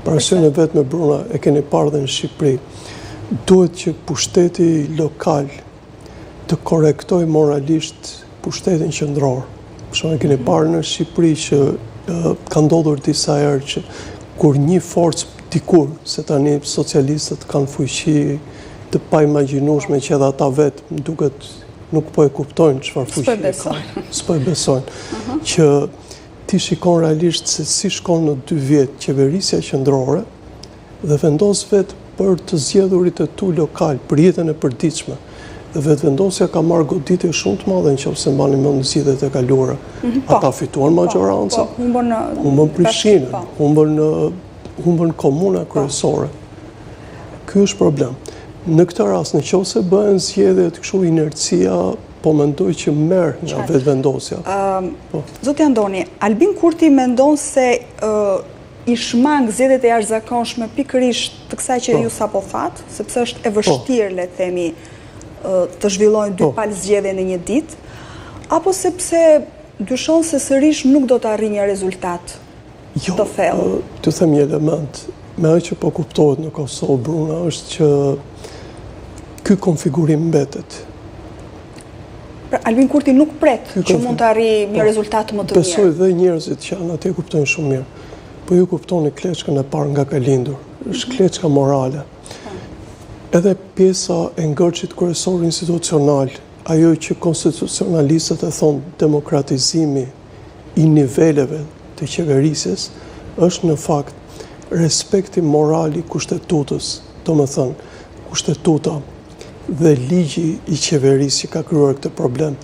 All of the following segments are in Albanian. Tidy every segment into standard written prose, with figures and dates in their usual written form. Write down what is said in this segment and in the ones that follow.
Parasysh vetë me Bruna e keni parë dhe në Shqipëri. Duhet që pushteti lokal të korektoj moralisht pushtetin qendror. Për shembull, keni parë në Shqipëri që ka ndodhur disa herë që kur një forcë dikur, se tani socialistët kanë fuqi të paimagjinueshme që edhe ata vetë më duket nuk po e kuptojnë çfarë fuqi kanë. S'po e besojnë. Që ti shikon realisht se si shkon në 2 vjet qeverisja qendrore dhe vendos vetë për të zgjedhurit e tu lokal, për jetën e përditshme. Dhe vetëvendosja ka marrë goditje shumë të madhe nëse mbani mend zgjedhjet e kaluara. Ata fituan maggjorancën, humbën Prishtinën, humbën komuna kryesore. Ky është problem. Në këtë rast, nëse bëhen zgjedhjet kështu inercia, po mendoj që merr nga vetëvendosja. Zoti Andoni, Albin Kurti mendon se i shmang zgjedhjet e jashtëzakonshme pikërisht të kësaj që ju sapo thatë, sepse është e vështirë, le të themi, të zhvillojnë 2 palë zgjedhje në një ditë, apo sepse dyshon se sërish nuk do të arrijë një rezultat të thellë? Të them një element, me ajo që po kuptohet në Kosovë, Bruna, është që ky konfigurim mbetet. Pra, Albin Kurti nuk pret që mund të arrijë një rezultat më të mirë. Besoj dhe njerëzit që janë atje kuptojnë shumë mirë. Po ju kuptoni kleçkën e parë nga ka lindur. Është kleçka morale. Edhe pjesa e ngërçit kryesor institucional, ajo që konstitucionalistët e thonë demokratizimi i niveleve të qeverisjes, është në fakt respekti moral i kushtetutës, domethënë kushtetuta dhe ligji i qeverisë që ka krijuar këtë problem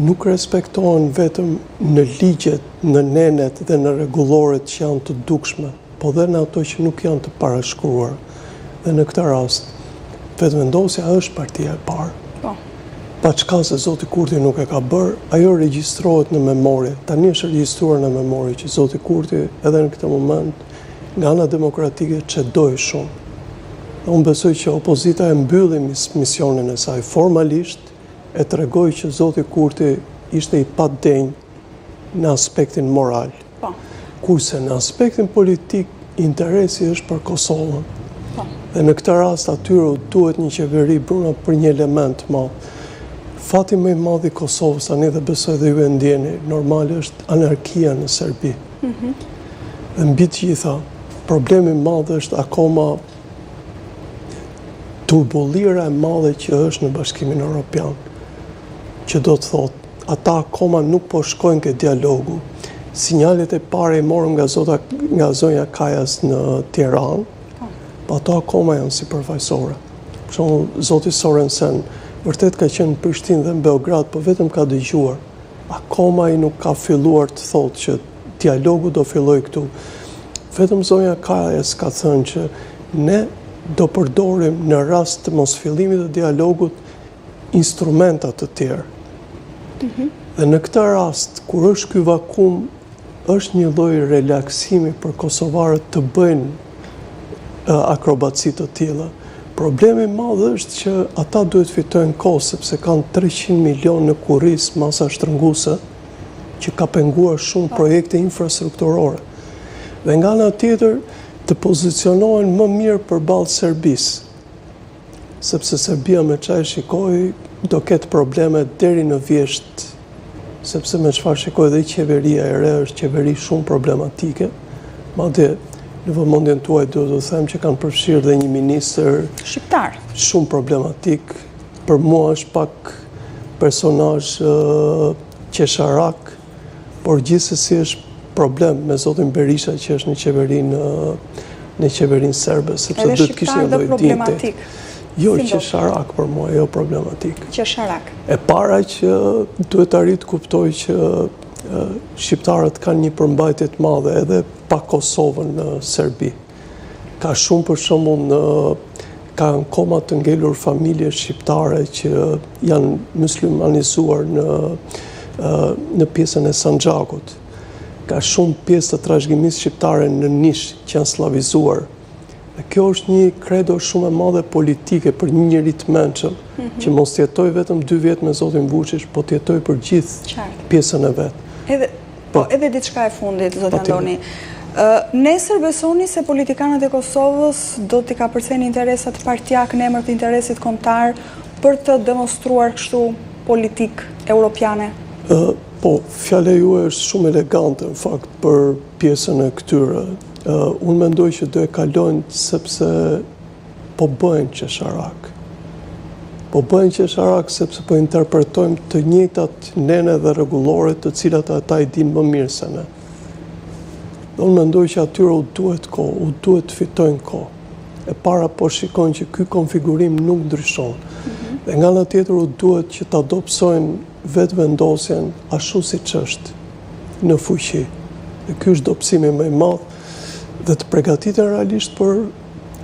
nuk respektohen vetëm në ligjet, në nenet dhe në rregulloret që janë të dukshme, po dhe në ato që nuk janë të parashkruar. Dhe në këtë rast, vetëvendosja është partia e parë. Pa çka se Zoti Kurti nuk e ka bërë, ajo regjistrohet në memorie. Tani është regjistruar në memorie që Zoti Kurti edhe në këtë moment nga ana demokratike çdoi shumë. Unë besoj që opozita e mbylli misionin e saj formalisht, e tregoi që Zoti Kurti ishte i padenjë në aspektin moral. Kurse në aspektin politik interesi është për Kosovën. Dhe në këtë rast atyre duhet një qeveri, Bruna, për një element të madh. Fati më i madh i Kosovës, tani dhe besoj dhe ju e ndjeni, normal është anarkia në Serbi. Dhe mbi të gjitha, problemi i madh është akoma turbullira e madhe që është në Bashkimin Evropian. Që do të thotë, ata akoma nuk po shkojnë ke dialogu. Sinjalet e para i morëm nga zonja Kajas në Tiranë, po ato akoma janë sipërfaqësore. Për shembull, zoti Sorensen vërtet ka qenë në Prishtinë dhe në Beograd, po vetëm ka dëgjuar. Akoma ai nuk ka filluar të thotë që dialogu do fillojë këtu. Vetëm zonja Kajas ka thënë që ne do përdorim në rast të mos fillimit të dialogut instrumenta të tjerë. Dhe në këtë rast, kur është ky vakum, është një lloj relaksimi për kosovarët të bëjnë akrobaci të tilla. Problemi i madh është që ata duhet fitojnë kohë sepse kanë 300 milion në kurriz masa shtrënguese që ka penguar shumë projekte infrastrukturore. Dhe nga ana tjetër të pozicionohen më mirë përballë Serbisë. Sepse Serbia me çfarë shikoj do ketë probleme deri në vjesht, sepse me çfarë shikoj dhe qeveria e re është qeveri shumë problematike, madje në vëmendjen tuaj duhet të them që kanë përfshirë dhe një ministër shqiptar shumë problematik. Për mua është pak personazh qesharak, por gjithsesi është problem me zotin Berisha që është në qeverinë serbe, sepse do të kishte një lloj problematik. Jo, qesharak për mua, jo problematik. Qesharak. E para që duhet arrit të kuptoj që shqiptarët kanë një përmbajtje të madhe edhe pa Kosovën në Serbi. Ka shumë për shembull kanë koma të ngelur familje shqiptare që janë muslimanizuar në pjesën e Sanxhakut. Ka shumë pjesë të trashëgimisë shqiptare në Nish që janë slavizuar. Dhe kjo është një kredo shumë e madhe politike për një njeri të mençëm, që mos jetoj vetëm 2 vjet me zotin Vučić, po të jetoj për gjithë pjesën e vet. Edhe diçka e fundit, zot Andoni. Nesër besoni se politikanët e Kosovës do t'i ka përcjellë interesat partijak në emër të interesit kombëtar për të demonstruar kështu politik europiane? Po, fjala juaj është shumë elegante në fakt për pjesën e këtyre. Unë mendoj që do e kalojnë sepse po bëjnë qesharak. Po bëjnë qesharak sepse po interpretojmë të njëjtat nene dhe rregullore të cilat ata i dinë më mirë se ne. Unë mendoj që atyre u duhet kohë, u duhet të fitojnë kohë. E para po shikojnë që ky konfigurim nuk ndryshon. Dhe nga ana tjetër u duhet që ta dobësojnë vetvendosjen ashtu siç është në fuqi. Dhe ky është dobësimi më i madh dhe të përgatiten realisht për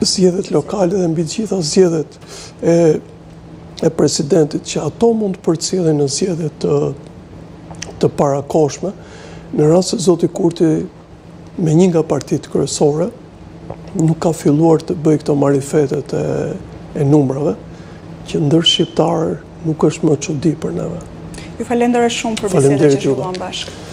zgjedhjet lokale dhe mbi të gjitha zgjedhjet e presidentit që ato mund të përcjellen në zgjedhjet të parakohshme, në rast se zoti Kurti me një nga partitë kryesore nuk ka filluar të bëjë këto marifetet e numrave, që ndër shqiptar nuk është më çudi për neve. Ju falenderoj shumë për bisedën që filluam bashkë.